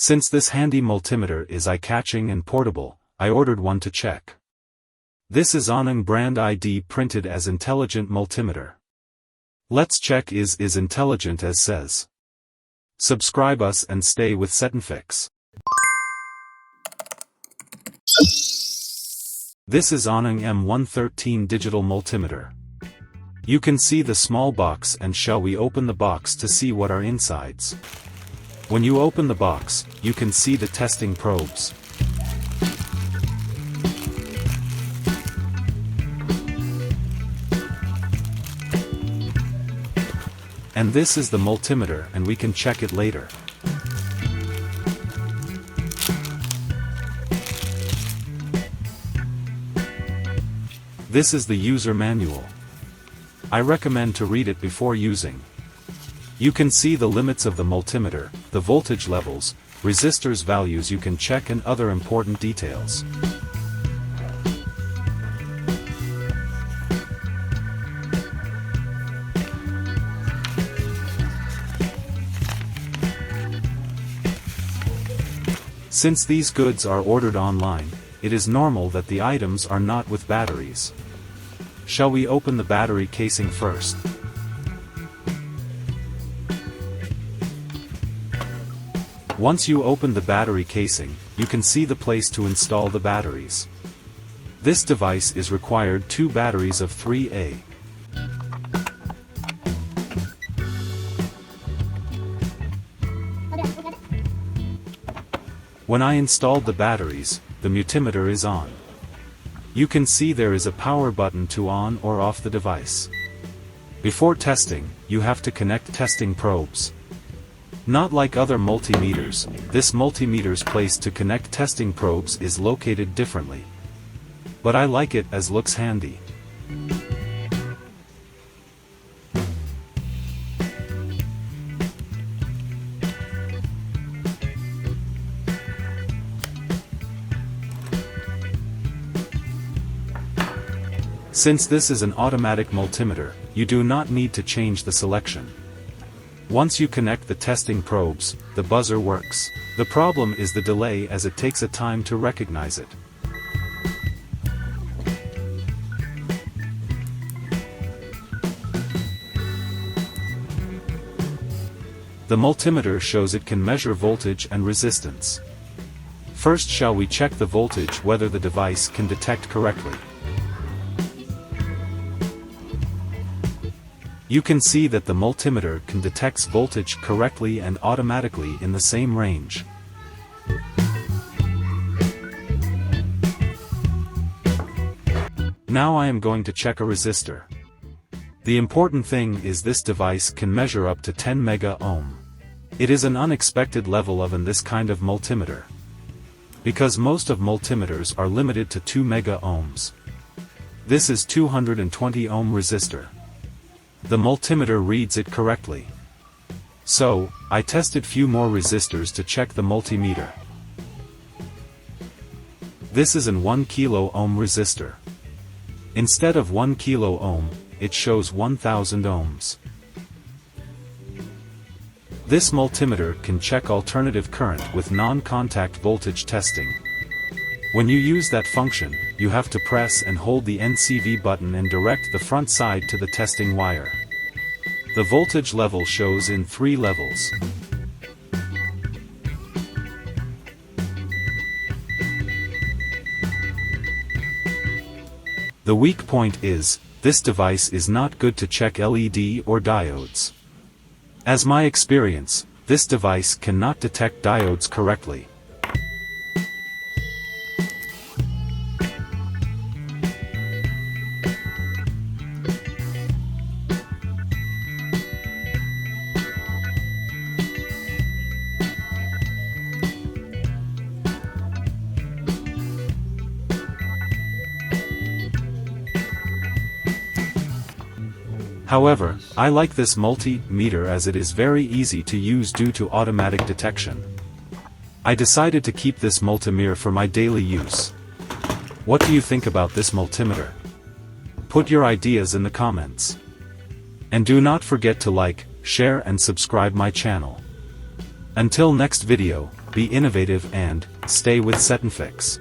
Since this handy multimeter is eye-catching and portable, I ordered one to check. This is ANENG brand ID printed as intelligent multimeter. Let's check is intelligent as says. Subscribe us and stay with SetNFix. This is ANENG M113 digital multimeter. You can see the small box, and shall we open the box to see what are insides? When you open the box, you can see the testing probes. And this is the multimeter, and we can check it later. This is the user manual. I recommend to read it before using. You can see the limits of the multimeter, the voltage levels, resistors values you can check, and other important details. Since these goods are ordered online, it is normal that the items are not with batteries. Shall we open the battery casing first? Once you open the battery casing, you can see the place to install the batteries. This device is required 2 batteries of 3A. When I installed the batteries, the multimeter is on. You can see there is a power button to on or off the device. Before testing, you have to connect testing probes. Not like other multimeters, this multimeter's place to connect testing probes is located differently. But I like it as looks handy. Since this is an automatic multimeter, you do not need to change the selection. Once you connect the testing probes, the buzzer works. The problem is the delay, as it takes a time to recognize it. The multimeter shows it can measure voltage and resistance. First, shall we check the voltage, whether the device can detect correctly. You can see that the multimeter can detect voltage correctly and automatically in the same range. Now I am going to check a resistor. The important thing is this device can measure up to 10 mega ohm. It is an unexpected level of in this kind of multimeter, because most of multimeters are limited to 2 mega ohms. This is 220 ohm resistor. The multimeter reads it correctly. So, I tested few more resistors to check the multimeter. This is an 1 kilo ohm resistor. Instead of 1 kilo ohm, it shows 1000 ohms. This multimeter can check alternative current with non-contact voltage testing. When you use that function, you have to press and hold the NCV button and direct the front side to the testing wire. The voltage level shows in 3 levels. The weak point is, this device is not good to check LED or diodes. As my experience, this device cannot detect diodes correctly. However, I like this multimeter as it is very easy to use due to automatic detection. I decided to keep this multimeter for my daily use. What do you think about this multimeter? Put your ideas in the comments. And do not forget to like, share and subscribe my channel. Until next video, be innovative and stay with SetNFix.